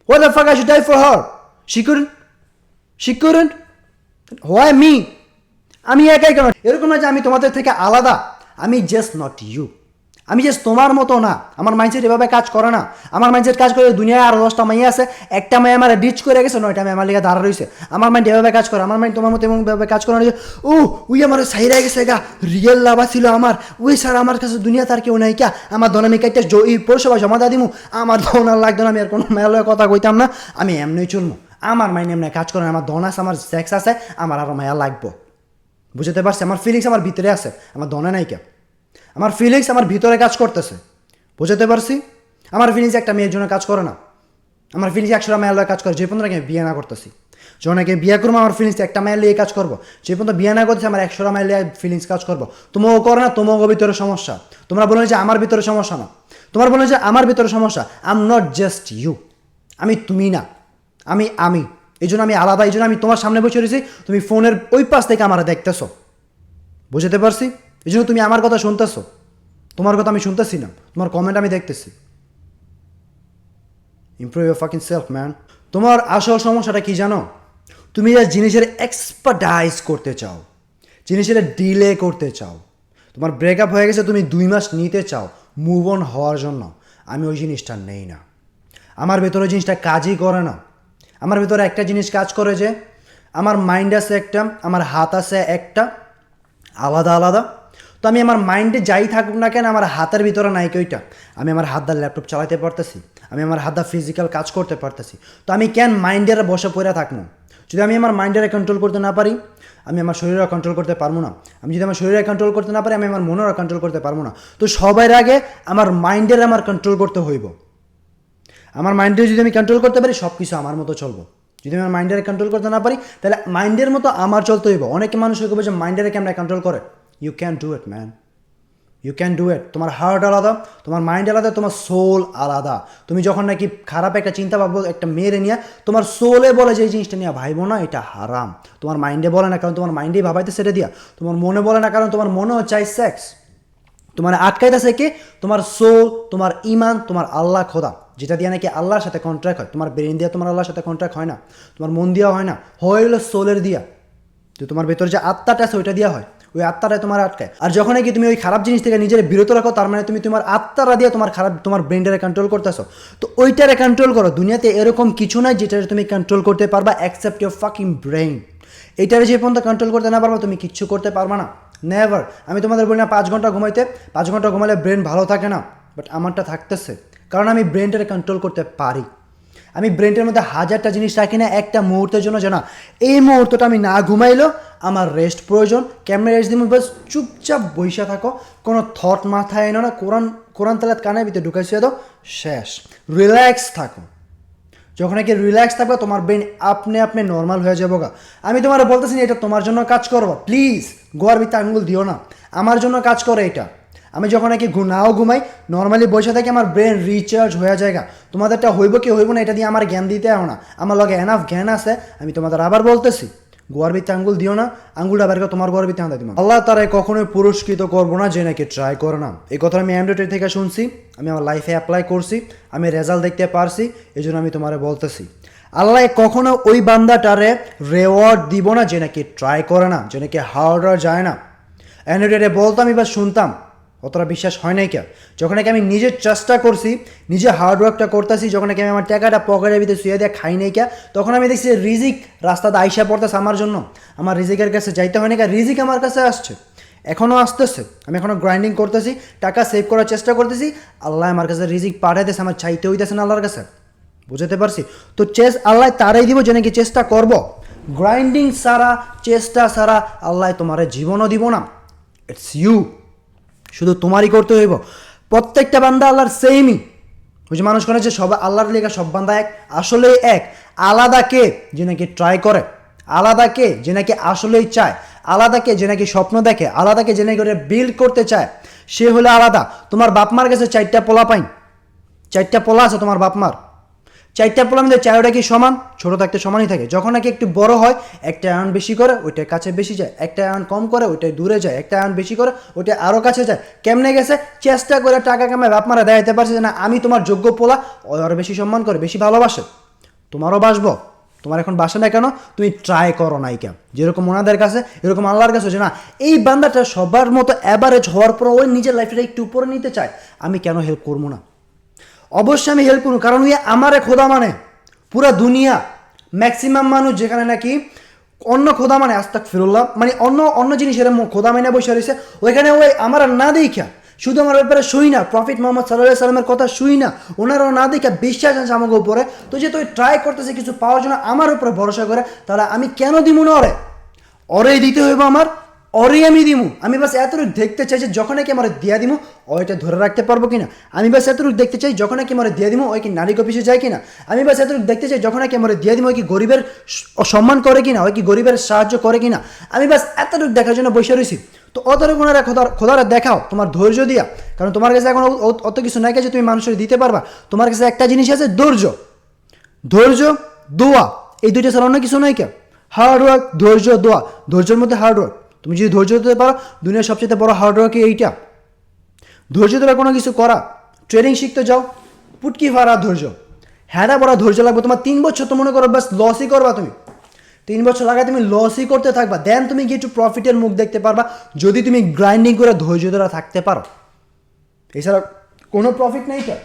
What the fuck I should die for her? She couldn't. Why me? আমি একাই কেন? এরকম না যে আমি তোমাদের থেকে আলাদা, আমি জাস্ট নট ইউ, আমি জাস্ট তোমার মতো না। আমার মাইন্ডসেট এভাবে কাজ করে না। আমার মাইন্ডসেট কাজ করে দুনিয়ায় আরো 10টা মাইয়া আছে, একটা মাইয়া আমার ডিচ করে গেছে, 9টা মাইয়া আমার লিগে দাঁড়া রয়েছে। আমার মাইন্ড এভাবে কাজ করে, আমার মাইন্ড তোমার মতো এমনভাবে কাজ করে না যে ও উই আমার সাইরা গেছে গা, রিয়েল লাভা ছিল আমার, ওই স্যার আমার কাছে দুনিয়া তার কেউ নাই কা। আমার ধন আমি কাইটা এই পৌরসভা জমা দা দিমু, আমার ধন আর লাগতো না, আমি আর কোনো মেয়ের কথা কইতাম না, আমি এমনি চলবো। আমার মাইন্ড এমনি কাজ করে, আমার ধন আছে, আমার সেক্স আছে, আমার আরও মায়া লাগবো। বুঝতে পারছি? আমার ফিলিংস আমার ভিতরে আছে, আমার ধনে নাই কে। আমার ফিলিংস আমার ভিতরে কাজ করতেছে, বুঝতে পারছি? আমার ফিলিংস একটা মেয়ের জন্য কাজ করে না, আমার ফিলিংস 100টা মেয়ের কাজ করে। যে পর্যন্ত আমি বিয়ে না করতেছি, যখন নাকি বিয়ে করবো আমার ফিলিংস একটা মেয়ের লিয়ে কাজ করবো। যে পর্যন্ত বিয়ে না করতেছি আমার 100টা মেয়ের লিয়ে ফিলিংস কাজ করবো। তোমাও করে না, তোমাও ভিতরে সমস্যা। তোমরা বলো যে আমার ভিতরে সমস্যা না, তোমার বলো যে আমার ভিতরে সমস্যা। I am not just you, আমি তুমি না, আমি এই জন্য আমি আলাদা। এই জন্য আমি তোমার সামনে বসে রয়েছি, তুমি ফোনের ওই পাশ থেকে আমার দেখতেছো, বুঝতে পারছি? এই জন্য তুমি আমার কথা শুনতেছো, তোমার কথা আমি শুনতেছি না, তোমার কমেন্ট আমি দেখতেছি। Improve your fucking self man. তোমার আসল সমস্যাটা কি জানো? তুমি যে জিনিসের এক্সপার্টাইজ করতে চাও, জিনিসের ডিলে করতে চাও। তোমার ব্রেকআপ হয়ে গেছে, তুমি 2 মাস নিতে চাও মুভ অন হওয়ার জন্য। আমি ওই জিনিসটা নেই না, আমার ভেতরে ওই জিনিসটা কাজই করে না। আমার ভেতরে একটা জিনিস কাজ করে যে আমার মাইন্ড আছে একটা, আমার হাত আছে একটা, আলাদা আলাদা। তো আমি আমার মাইন্ডে যাই থাকুক না কেন, আমার হাতের ভিতরে নাই ওইটা। আমি আমার হাত দা ল্যাপটপ চালাতে পারতেছি, আমি আমার হাত দা ফিজিক্যাল কাজ করতে পারতেছি। তো আমি কেন মাইন্ডের বসে পড়ে থাকবো? যদি আমি আমার মাইন্ডের কন্ট্রোল করতে না পারি, আমি আমার শরীরে কন্ট্রোল করতে পারবো না। আমি যদি আমার শরীরে কন্ট্রোল করতে না পারি, আমি আমার মনেরও কন্ট্রোল করতে পারবো না। তো সবার আগে আমার মাইন্ডের আমার কন্ট্রোল করতে হইব। আমার মাইন্ডে যদি আমি কন্ট্রোল করতে পারি, সব কিছু আমার মতো চলবো। যদি আমার মাইন্ডের কন্ট্রোল করতে না পারি, তাহলে মাইন্ডের মতো আমার চলতে হইব। অনেকে মানুষ হয়ে যে মাইন্ডের কেমন কন্ট্রোল করে। You can do it man, you can do it. তোমার হার্ট আলাদা, তোমার মাইন্ড আলাদা, তোমার সোল আলাদা। তুমি যখন নাকি খারাপ একটা চিন্তা ভাববো একটা মেয়েরে নিয়ে, তোমার সোলে বলে যে এই জিনিসটা নিয়ে ভাইবো না, এটা হারাম। তোমার মাইন্ডে বলে না, কারণ তোমার মাইন্ডেই ভাবাইতে সেটা দিয়া। তোমার মনে বলে না, কারণ তোমার মনেও চাই সেক্স। তোমার আটকাইতেছে কি? তোমার সোল, তোমার ইমান, তোমার আল্লাহ খোদা, যেটা দিয়ে নাকি আল্লাহর সাথে কন্ট্রাক্ট হয়। তোমার ব্রেন দিয়ে তোমার আল্লাহর সাথে কন্ট্রাক্ট হয় না, তোমার মন দেওয়া হয় না, হলো সোলের দিয়া। তো তোমার ভেতরে যে আত্মাটা আছে ওইটা দেওয়া হয়, ওই আত্মাটাই তোমার আটকায়। আর যখন নাকি তুমি ওই খারাপ জিনিস থেকে নিজের বিরত রাখো, তার মানে তুমি তোমার আত্মারা দিয়ে তোমার ব্রেনটারে কন্ট্রোল করতেছো। তো ওইটারে কন্ট্রোল করো। দুনিয়াতে এরকম কিছু নাই যেটা তুমি কন্ট্রোল করতে পারবা অ্যাকসেপ্ট ইউর ফাকিং ব্রেইন। এইটারে যে পর্যন্ত কন্ট্রোল করতে না পারবা তুমি কিচ্ছু করতে পারবা না, নেভার। আমি তোমাদের বলি না 5 ঘন্টা ঘুমাইতে, 5 ঘন্টা ঘুমালে ব্রেন ভালো থাকে না, বাট আমারটা থাকতেছে, কারণ আমি ব্রেনটারে কন্ট্রোল করতে পারি। আমি ব্রেনটার মধ্যে 1000টা জিনিস রাখি না একটা মুহূর্তের জন্য, জানা এই মুহূর্তটা আমি না ঘুমাইলো আমার রেস্ট প্রয়োজন। কেমন রেস্ট দিব? বাস চুপচাপ বইসা থাকো, কোনো থট মাথায় এনো না, কোরআন তালাত কানের ভিতরে ঢুকাইছিয়ে দাও, শেষ। রিল্যাক্স থাকো। যখন নাকি রিল্যাক্স থাকবে তোমার ব্রেন আপনি নর্মাল হয়ে যাবো গা। আমি তোমার বলতেছি না এটা তোমার জন্য কাজ করবো, প্লিজ গোয়ার ভিতরে আঙুল দিও না, আমার জন্য কাজ করে এটা। আমি যখন নাকি নাও ঘুমাই, নর্মালি বসে থাকি, আমার ব্রেন রিচার্জ হয়ে যায়। তোমাদেরটা হইব কি হইব না এটা দিয়ে আমার জ্ঞান দিতে হয় না, আমার লগে এনাফ জ্ঞান আছে। আমি তোমাদের আবার বলতেছি, গোয়ার ভিতরে আঙ্গুল দিও না, আঙ্গুলটা বের করে তোমার গোয়ার ভিতরে আনতে দিব। আল্লাহ তারাই কখনোই পুরস্কৃত করবো না যে নাকি ট্রাই করে না। এই কথা আমি অ্যান্ড্রয়েড থেকে শুনছি, আমি আমার লাইফে অ্যাপ্লাই করছি, আমি রেজাল্ট দেখতে পারছি, এই জন্য আমি তোমারে বলতেছি আল্লাহ কখনো ওই বান্দাটারে রেওয়ার্ড দিব না যে নাকি ট্রাই করে না, যে নাকি হার্ডার যায় না। অ্যান্ড্রয়েডে বলতাম এবার শুনতাম, অতটা বিশ্বাস হয় নাই কে। যখন নাকি আমি নিজের চেষ্টা করছি, নিজে হার্ডওয়ার্কটা করতেছি, যখন নাকি আমি আমার টাকাটা পকেটের ভিতরে শুয়ে দিয়ে খাই নাই কে, তখন আমি দেখছি রিজিক রাস্তাতে আইসা পড়তেছে আমার জন্য। আমার রিজিকের কাছে যাইতে হয় না, রিজিক আমার কাছে আসছে, এখনও আসতেছে। আমি এখনও গ্রাইন্ডিং করতেছি, টাকা সেভ করার চেষ্টা করতেছি, আল্লাহ আমার কাছে রিজিক পাঠাইতেছে, আমার চাইতে হইতেছে না আল্লাহর কাছে। বুঝতে পারছি তো? আল্লাহ তারাই দিব যে নাকি চেষ্টা করব। গ্রাইন্ডিং ছাড়া, চেষ্টা ছাড়া আল্লাহ তোমার জীবনও দিব না। ইটস ইউ, শুধু তোমারই করতে হইব। প্রত্যেকটা বান্দা আল্লাহর সেমই। ওই যে মানুষ করে যে সব আল্লাহর লেখা সব বান্দা এক, আসলেই এক। আলাদা কে যে নাকি ট্রাই করে, আলাদা কে যে নাকি আসলেই চায়, আলাদা কে যে নাকি স্বপ্ন দেখে, আলাদা কে যে নাকি বিল্ড করতে চায়, সে হলে আলাদা। তোমার বাপমার কাছে 4টা পোলা পাই, 4টা পোলা আছে তোমার বাপমার, 4টা পোলার মধ্যে 4টা কি সমান? ছোটো থাকতে সমানই থাকে। যখন নাকি একটু বড় হয়, একটা আয়ন বেশি করে ওইটার কাছে বেশি যায়, একটা আয়ন কম করে ওইটাই দূরে যায়, একটা আয়ন বেশি করে ওইটা আরও কাছে যায়। কেমনে গেছে? চেষ্টা করে টাকা কামায় বাপ মারা দেখাইতে পারছে যে না আমি তোমার যোগ্য পোলা, ওই আরও বেশি সম্মান করে, বেশি ভালোবাসে। তোমারও বাসবো, তোমার এখন বাসে না কেন? তুমি ট্রাই করো নাই কেন? যেরকম ওনাদের কাছে এরকম আল্লাহর কাছে যে না এই বান্দাটা সবার মতো অ্যাভারেজ হওয়ার পর ওই নিজের লাইফটা একটু উপরে নিতে চায়, আমি কেন হেল্প করবো না? অবশ্যই আমি হেল্প করবো, কারণ ওই আমারে খোদা মানে। পুরা দুনিয়া ম্যাক্সিমাম মানুষ যেখানে নাকি অন্য খোদা মানে আস্তাগফিরুল্লাহ, মানে অন্য জিনিসের খোদা মানে বসে রয়েছে, ওইখানে ওই আমার না দেখা, শুধু আমার ব্যাপারে শুই না, প্রফিট মোহাম্মদ সাল্লাল্লাহু সাল্লামের কথা শুই না, ওনারাও না দেখা বিশ্বাস আছে আমাকে উপরে। তো যে তুই ট্রাই করতেছে কিছু পাওয়ার জন্য আমার উপরে ভরসা করে, তাহলে আমি কেন দিব না ওরে? ওরেই দিতে হইব আমার, ওরেই আমি দিমু। আমি বাস এতটুকু দেখতে চাই যে যখন নাকি আমার দিয়া দিমু ওইটা ধরে রাখতে পারবো কিনা। আমি বাস এতটুকু দেখতে চাই যখন নাকি আমার দিয়া দিমু ওই কি নারী অফিসে যায় কিনা। আমি বাস এতটুকু দেখতে চাই যখন নাকি আমার দিয়া দিমু ওই কি গরিবের সম্মান করে কিনা, ওই কি গরিবের সাহায্য করে কিনা। আমি বাস এতটুকু দেখার জন্য বসে রয়েছি। তো অতটুকু ওনারা খোদারা দেখাও তোমার ধৈর্য দিয়া, কারণ তোমার কাছে এখন অত কিছু নাই যে তুমি মানুষের দিতে পারবা। তোমার কাছে একটা জিনিস আছে, ধৈর্য, দোয়া, এই দুইটা ছাড়া অন্য কিছু নাই কে। হার্ডওয়ার্ক, ধৈর্য, দোয়া। ধৈর্যের মধ্যে হার্ডওয়ার্ক, তুমি যদি ধৈর্য দিতে পারো, দুনিয়ার সবচেয়ে বড় হার্ডওয়ার্কই এইটা। ধৈর্য ধরে কোনো কিছু করা, ট্রেনিং শিখতে যাও, পুটকি ফারা ধৈর্য, হ্যাঁ বড় ধৈর্য লাগবে তোমার। 3 বছর তো মনে করো বাস লসই করবা তুমি, 3 বছর লাগায় তুমি লসই করতে থাকবা, দেন তুমি গিয়ে একটু প্রফিটের মুখ দেখতে পারবা যদি তুমি গ্রাইন্ডিং করে ধৈর্য ধরে থাকতে পারো। এছাড়া কোনো প্রফিট নাই কা,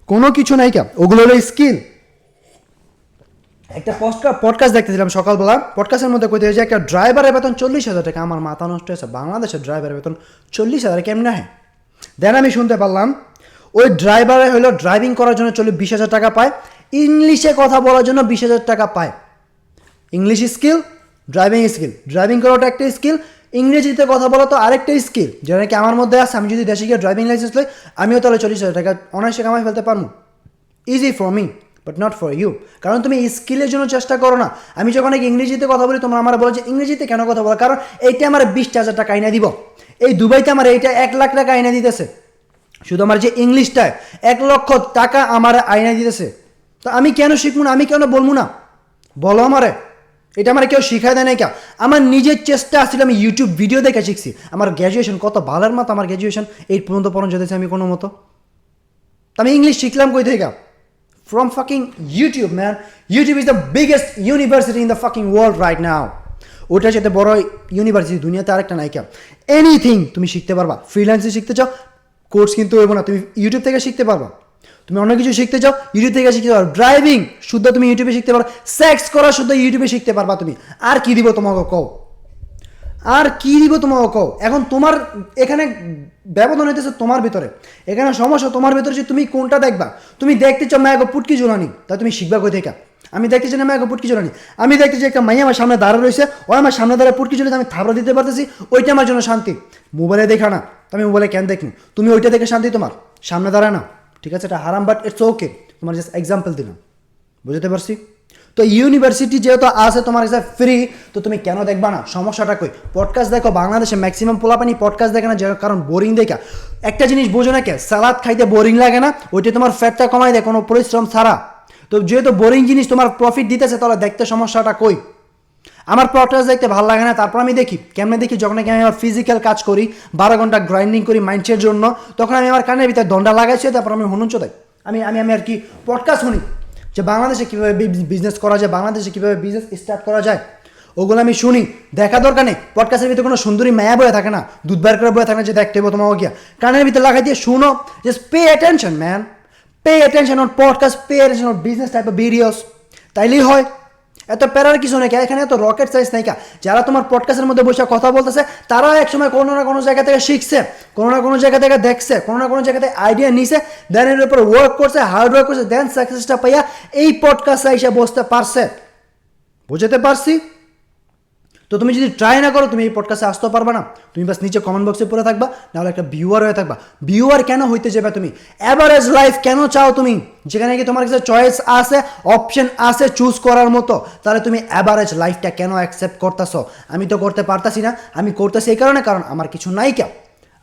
কোনো কিছু নাই কা, ওগুলো হলো স্কিল। একটা পডকাস্ট দেখতেছিলাম সকালবেলা, পডকাস্টের মধ্যে কইতে যে একটা ড্রাইভারের বেতন 40,000 টাকা। আমার মাথা নষ্ট হয়েছে, বাংলাদেশের ড্রাইভারের বেতন 40,000 কেমনে হয়? দেন আমি শুনতে পারলাম ওই ড্রাইভারে হলো ড্রাইভিং করার জন্য 20,000 টাকা পায়, ইংলিশে কথা বলার জন্য 20,000 টাকা পায়। ইংলিশ স্কিল, ড্রাইভিং করাটা একটা স্কিল, ইংরেজিতে কথা বলা তো আরেকটা স্কিল, যেটা নাকি আমার মধ্যে আছে। আমি যদি দেশে গিয়ে ড্রাইভিং লাইসেন্স লই, আমিও তাহলে 40,000 টাকা অনায়াসে কামাই ফেলতে পারবো। Easy for me but not for you, কারণ তুমি স্কিলের জন্য চেষ্টা করো না। আমি যখন ইংরেজিতে কথা বলি তোমরা আমার বলো যে ইংরেজিতে কেন কথা বলো, কারণ এইটা আমার 20,000 টাকা আইনা দিব, এই দুবাইতে আমার এইটা 1 লাখ টাকা আইনা দিতেছে, শুধু আমার যে ইংলিশটায় 1 লক্ষ টাকা আমার আইনা দিতেছে। তো আমি কেন শিখবো না, আমি কেন বলবো না? বলো আমারে, এটা আমার কেউ শিখায় দেয় নাই কেউ, আমার নিজের চেষ্টা আসছিল, আমি ইউটিউব ভিডিও দেখে শিখছি। আমার গ্র্যাজুয়েশন কত ভালোর মতো, আমার গ্র্যাজুয়েশন 8 পর্যন্ত পড়ানো যেতেছে আমি কোনো মতো। আমি ইংলিশ শিখলাম কই থেকে? From fucking YouTube man. YouTube is the biggest university in the fucking world right now. ওটার সাথে বড় ইউনিভার্সিটি দুনিয়াতে আরেকটা নাইকা। এনিথিং তুমি শিখতে পারবা। ফ্রিল্যান্সে শিখতে চাও, কোর্স কিন্তু হইব না, তুমি ইউটিউব থেকে শিখতে পারবা। তুমি অন্য কিছু শিখতে চাও, ইউটিউব থেকে শিখতে পারো। ড্রাইভিং শুদ্ধ তুমি ইউটিউবে শিখতে পারো, সেক্স করা শুদ্ধ ইউটিউবে শিখতে পারবা তুমি। আর কি দিব তোমাকে কও? আর কি দিব তোমাকে কও? এখন তোমার এখানে ব্যবধান হইতেছে তোমার ভিতরে, এখানে সমস্যা তোমার ভিতরে যে তুমি কোনটা দেখবা। তুমি দেখতে চাও মায়াগো পুটকি ঝোলানি, তা তুমি শিখবা কই থেকে? আমি দেখতে চাই না মায়াগো পুটকি ঝোলানি, আমি দেখতে চাই একটা মাইয়া আমার সামনে দাঁড়া রয়েছে, ও আমার সামনে দাঁড়া পুটকি ঝুলে আমি থাবড়া দিতে পারতেছি, ওইটা আমার জন্য শান্তি। মোবাইলে দেখা না, আমি মোবাইলে কেন দেখি? তুমি ওইটা দেখে শান্তি তোমার, সামনে দাঁড়ায় না। ঠিক আছে, এটা হারাম, বাট ইটস ওকে, তোমার জাস্ট এক্সাম্পল দিলাম, বুঝতে পারছি? তো ইউনিভার্সিটি যেহেতু আছে তোমার কাছে ফ্রি, তো তুমি কেন দেখবা না? সমস্যাটা কই? পডকাস্ট দেখো, বাংলাদেশে ম্যাক্সিমাম পোলাপানি পডকাস্ট দেখে না, কারণ বোরিং দেখা। একটা জিনিস বোঝো না কে, সালাদ খাইতে বোরিং লাগে না? ওইটা তোমার ফ্যাটটা কমাই দেয় কোনো পরিশ্রম ছাড়া। তো যেহেতু বোরিং জিনিস তোমার প্রফিট দিতেছে, তাহলে দেখতে সমস্যাটা কই? আমার পডকাস্ট দেখতে ভালো লাগে না, তারপর আমি দেখি। কেমনে দেখি? যখন নাকি আমি আমার ফিজিক্যাল কাজ করি, 12 ঘন্টা গ্রাইন্ডিং করি মাইন্ডসের জন্য, তখন আমি আমার কানের ভিতরে দণ্ডা লাগাইছি, তারপর আমি হনুন চোদাই। আমি আমি আমি আর কি পডকাস্ট শুনি, যে বাংলাদেশে কীভাবে বিজনেস করা যায়, বাংলাদেশে কীভাবে বিজনেস স্টার্ট করা যায়, ওগুলো আমি শুনি। দেখা দরকার নেই, পডকাস্টের ভিতরে কোনো সুন্দরী মায়া বয়ে থাকে না, দুধ বার করে বয়ে থাকে না যে দেখতে হবো তোমাকে গিয়া। কানের ভিতরে লাগাই দিয়ে শুনো, just pay attention man, pay attention on podcast, pay attention on business type of videos, তাইলেই হয়। এত প্যারার কিছু নাকি, এখানে এত রকেট সাইন্স নাইকা। যারা তোমার পডকাস্টের মধ্যে বসে কথা বলতেছে, তারা একসময় কোনো না কোনো জায়গা থেকে শিখছে, কোনো না কোনো জায়গা থেকে দেখছে, কোনো না কোনো জায়গা থেকে আইডিয়া নিছে, দেন এর উপর ওয়ার্ক করছে, হার্ড ওয়ার্ক করছে, দেন সাকসেসটা পাইয়া এই পডকাস্টে এসে বসতে পারছে। বুঝতে পারছি? তো তুমি যদি ট্রাই না করো, তুমি এই পডকাস্টে আসতে পারবে না। তুমি বাস নিচে কমেন্ট বক্সে পড়ে থাকবা, নাহলে একটা ভিউয়ার হয়ে থাকবা। ভিউয়ার কেন হইতে যাবে তুমি? অ্যাভারেজ লাইফ কেন চাও তুমি? যেখানে কি তোমার কাছে চয়েস আছে, অপশন আছে চুজ করার মতো, তাহলে তুমি অ্যাভারেজ লাইফটা কেন অ্যাকসেপ্ট করতেছো? আমি তো করতে পারতাছি না। আমি করতেছি এই কারণে, কারণ আমার কিছু নাই কেউ,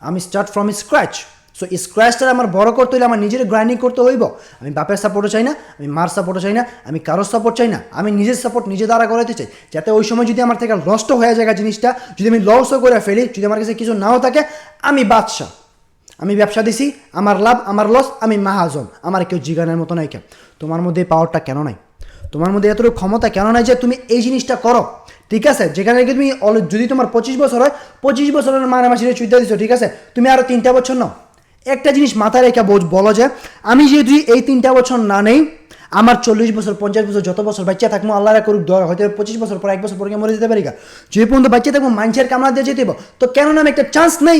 আমি স্টার্ট ফ্রম স্ক্র্যাচ। সো স্ক্র্যাচটা আমার বড় করতে হলে আমার নিজের গ্রাইন্ডিং করতে হইব। আমি বাপের সাপোর্টও চাই না, আমি মার সাপোর্টও চাই না, আমি কারোর সাপোর্ট চাই না, আমি নিজের সাপোর্ট নিজে দ্বারা করাতে চাই, যাতে ওই সময় যদি আমার থেকে নষ্ট হয়ে যায় জিনিসটা, যদি আমি লসও করে ফেলি, যদি আমার কাছে কিছু নাও থাকে, আমি বাদশা। আমি ব্যবসা দিছি, আমার লাভ আমার লস, আমি মাহাজন, আমার কেউ জিগানের মতো নাই কেন। তোমার মধ্যে এই পাওয়ারটা কেন নাই? তোমার মধ্যে এতটুকু ক্ষমতা কেন নাই যে তুমি এই জিনিসটা করো? ঠিক আছে, যেখানে তুমি যদি তোমার 25 বছর হয়, 25 বছরের মানে মাসিরে চুইতে দিচ্ছ, ঠিক আছে, তুমি আরও 3টা বছর নাও। একটা জিনিস মাথায় রেখে বলো যে আমি যদি এই 3টা বছর না নেই, আমার 40 বছর 50 বছর যত বছর বাচ্চা থাকবো, আল্লাহ করুক দয়া, হয়তো 25 বছর পর 1 বছর পরে মরে যেতে পারি গা, যে পর্যন্ত বাচ্চা থাকবো মানুষের কামড়া দিয়ে যেতে হবে। তো কেন না আমি একটা চান্স নেই?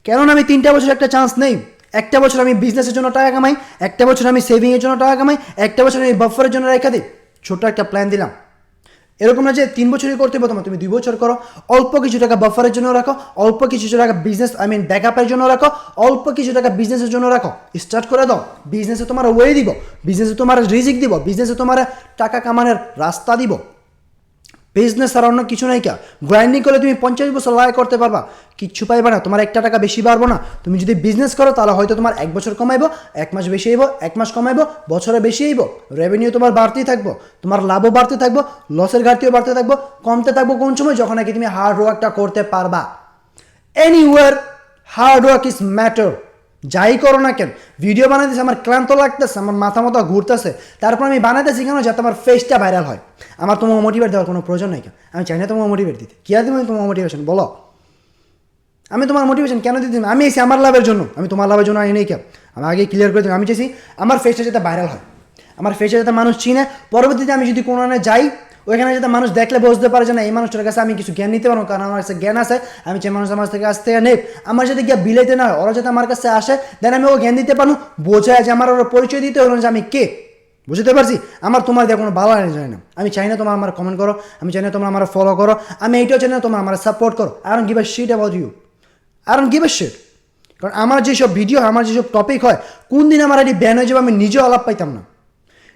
কেন না আমি 3টা বছর একটা চান্স নেই? একটা বছর আমি বিজনেসের জন্য টাকা কামাই, একটা বছর আমি সেভিংয়ের জন্য টাকা কামাই, একটা বছর আমি বাফারের জন্য রেখে দিই। ছোট্ট একটা প্ল্যান দিলাম। এরকম না যে 3 বছরই করতে হবে, তুমি 2 বছর করো, অল্প কিছু টাকা বাফারের জন্য রাখো, অল্প কিছু টাকা বিজনেস ব্যাকআপের জন্য রাখো, অল্প কিছু টাকা বিজনেসের জন্য রাখো, স্টার্ট করে দাও। বিজনেসে তোমার ওয়ে দিব, বিজনেসে তোমার রিজিক দিব, বিজনেসে তোমার টাকা কামানোর রাস্তা দিব। বিজনেস আর অন্য কিছু নাই কা। গ্রাইন্ডিং করলে তুমি 50 বছর লড়াই করতে পারবা, কিচ্ছু পাইবা না, তোমার 1 টাকা বেশি পারবো না। তুমি যদি বিজনেস করো, তাহলে হয়তো তোমার 1 বছর কমাইবো, 1 মাস বেশি আইব, 1 মাস কমাইবো, বছরে বেশি আইব, রেভিনিউ তোমার বাড়তেই থাকবো, তোমার লাভও বাড়তে থাকবো, লসের ঘাটতিও বাড়তে থাকবো, কমতে থাকবো কোন সময়? যখন নাকি তুমি হার্ড ওয়ার্কটা করতে পারবা। Anywhere hard work is matter. যাই করো না কেন, ভিডিও বানাইতেছে, আমার ক্লান্ত লাগতেছে, আমার মাথা ঘুরতেছে, তারপর আমি বানাইতেছি কেন? যাতে আমার ফেসটা ভাইরাল হয়। আমার তোমার মোটিভেট দেওয়ার কোনো প্রয়োজন নেই কেন, আমি চাই না তোমার মোটিভেট দিতে। কী আছে তোমার মোটিভেশন বলো? আমি তোমার মোটিভেশন কেন দিতে? আমি এসেছি আমার লাভের জন্য, আমি তোমার লাভের জন্য আনি নেই কেন। আমি আগে ক্লিয়ার করে দিই, আমি চাইছি আমার ফেসটা যাতে ভাইরাল হয়, আমার ফেসটা যাতে মানুষ চিনে, পরবর্তীতে আমি যদি কোনো যাই, ওইখানে যাতে মানুষ দেখলে বুঝতে পারে যে না, এই মানুষটার কাছে আমি কিছু জ্ঞান নিতে পারবো, কারণ আমার কাছে জ্ঞান আছে। আমি চাই মানুষ আমার কাছ থেকে নেই, আমার যাতে গিয়ে বিলাইতে না হয়, ওরা যাতে আমার কাছে আসে, দেন আমি ও জ্ঞান দিতে পারবো, বোঝায় যে আমার ওরা পরিচয় দিতে হলো যে আমি কে। বুঝতে পারছি? আমার তোমার দিয়ে কোনো ভালো যায় না। আমি চাই না তোমার আমার কমেন্ট করো, আমি চাই না তোমার আমার ফলো করো, আমি এইটাও চাই না তোমার আমার সাপোর্ট করো। I don't give a shit about you, I don't give a shit. কারণ আমার যেসব ভিডিও, আমার যেসব টপিক হয়, কোন দিন আমার এটি ব্যান হয়ে যাবে আমি নিজেও আলাপ পাইতাম না,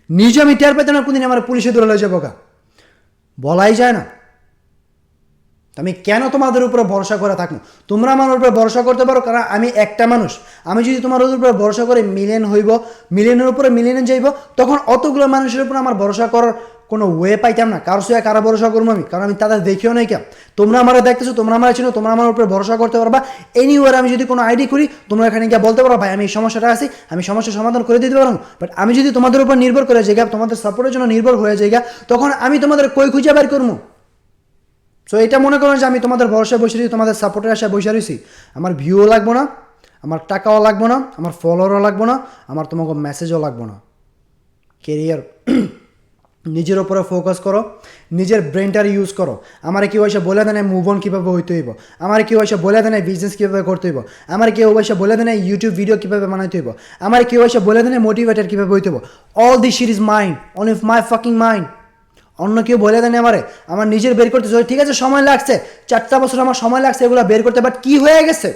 নিজে আমি টের পাইতাম না কোন দিন আমার পুলিশে ধরে লয়ে যাবো গা, বলাই যায় না। আমি কেন তোমাদের উপরে ভরসা করে থাকবো? তোমরা আমার উপরে ভরসা করতে পারো, কারণ আমি একটা মানুষ। আমি যদি তোমার উপরে ভরসা করে মিলিয়ন হইব, মিলিয়নের উপরে মিলিয়নে যাইব, তখন অতগুলো মানুষের উপরে আমার ভরসা করার কোনো ওয়ে পাইতাম না, কারো সঙ্গে কারো ভরসা করবো আমি, কারণ আমি তাদের দেখিও নাই কেন। তোমরা আমার দেখতেছো, তোমরা আমার চিনো, তোমরা আমার উপরে ভরসা করতে পারবা। এনিওয়ার আমি যদি কোনো আইডি করি, তোমরা এখানে গিয়ে বলতে পারো ভাই আমি এই সমস্যাটা আছি, আমি সমস্যার সমাধান করে দিতে পারবো। বাট আমি যদি তোমাদের উপর নির্ভর করে যাই, তোমাদের সাপোর্টের জন্য নির্ভর হয়ে যাই, তখন আমি তোমাদের কই খুঁজে বের করবো? সো এটা মনে করো যে আমি তোমাদের ভরসায় বসে রয়েছি, তোমাদের সাপোর্টের আশায় বসে রয়েছি। আমার ভিউও লাগবো না, আমার টাকাও লাগবো না, আমার ফলোয়ারও লাগবো না, আমার তোমাকে মেসেজও লাগবো না। কেরিয়ার নিজের ওপরে ফোকাস করো, নিজের ব্রেনটার ইউজ করো। আমার কেউ এসে বলে দেয় মুভ অন কীভাবে হইতে হইব, আমার কেউ এসে বলে দেয় বিজনেস কীভাবে করতে হইব, আমার কেউ এসে বলে দেয় ইউটিউব ভিডিও কীভাবে বানাইতে হইব, আমার কেউ এসে বলে দেয় মোটিভেটার কীভাবে হইতে হইব। All this shit is mind, only my fucking mind. অন্য কেউ বলে দেন আমারে, আমার নিজের বের করতে ঠিক আছে, সময় লাগছে, 4টা বছর আমার সময় লাগছে এগুলো বের করতে। বাট কী হয়ে গেছে,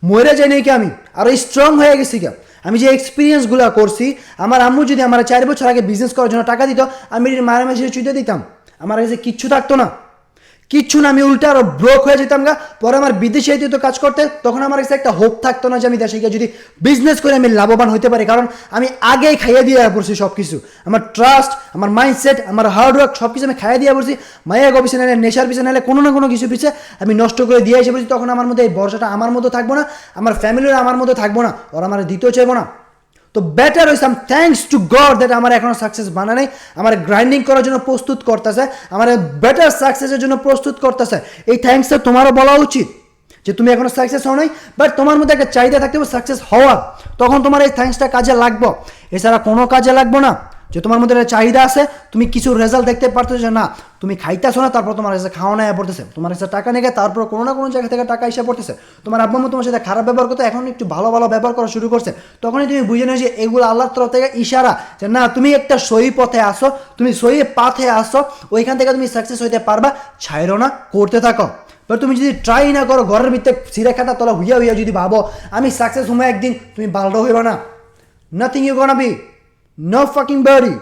মরে যাই নাকি আমি, আরও স্ট্রং হয়ে গেছি কেন? আমি যে এক্সপিরিয়েন্সগুলো করছি, আমার আম্মু যদি আমার 4 বছর আগে বিজনেস করার জন্য টাকা দিত, আমি মায়ের মাঝে চুইতে দিতাম, আমার কাছে কিচ্ছু থাকতো না, কিচ্ছু না, আমি উল্টা আরো ব্রোক হয়ে যেতাম গা। পরে আমার বিদেশে যেত কাজ করতে, তখন আমার কাছে একটা হোপ থাকতো না যে আমি দেশে গিয়ে যদি বিজনেস করে আমি লাভবান হতে পারি, কারণ আমি আগেই খাইয়ে দিয়ে পড়ছি সব কিছু। আমার ট্রাস্ট, আমার মাইন্ডসেট, আমার হার্ডওয়ার্ক সব কিছু আমি খাইয়ে দিয়ে পড়ছি। মায়া গো পিছনে নেশার পিছনে নাহলে কোনো না কোনো কিছু পিছিয়ে আমি নষ্ট করে দিয়ে এসে পড়ছি। তখন আমার মধ্যে এই ভরসাটা আমার মধ্যে থাকবো না, আমার ফ্যামিলির আমার মধ্যে থাকবো না, ওরা আমার দিতেও চাইবো না। তো বেটার হয়েছে, আম থ্যাঙ্কস টু গড দ্যাট আমার এখনও সাকসেস বানা নেই, আমার গ্রাইন্ডিং করার জন্য প্রস্তুত করতেছে, আমার বেটার সাকসেসের জন্য প্রস্তুত করতেছে। এই থ্যাঙ্কসটা তোমারও বলা উচিত যে তুমি এখনো সাকসেস হও নাই, বাট তোমার মধ্যে একটা চাহিদা থাকতে হবে সাকসেস হওয়ার, তখন তোমার এই থ্যাঙ্কসটা কাজে লাগবে। এছাড়া কোনো কাজে লাগবে না। যে তোমার মধ্যে একটা চাহিদা আছে, তুমি কিছু রেজাল্ট দেখতে পারতেছো না, তুমি খাইতেছো না, তারপর তোমার কাছে খাওয়া নেওয়া পড়তেছে, তোমার কাছে টাকা নেগে, তারপর কোনো না কোনো জায়গা থেকে টাকা এসে পড়তেছে, তোমার আব্বু আম্মু তোমার সাথে খারাপ ব্যবহার করতে এখন একটু ভালো ভালো ব্যবহার করা শুরু করছে, তখনই তুমি বুঝে নিও যে এগুলো আল্লাহর তরফ থেকে ইশারা যে না তুমি একটা সহি পথে আসো, তুমি সহি পাথে আসো, ওইখান থেকে তুমি সাকসেস হইতে পারবা। ছাইরো না, করতে থাকো। বাট তুমি যদি ট্রাই না করো, ঘরের ভিতরে সিরে খাতা তোলা হইয়া হইয়া যদি ভাবো আমি সাকসেস হবো একদিন, তুমি বাল্ড হইবা না। Nothing you gonna be, no fucking body.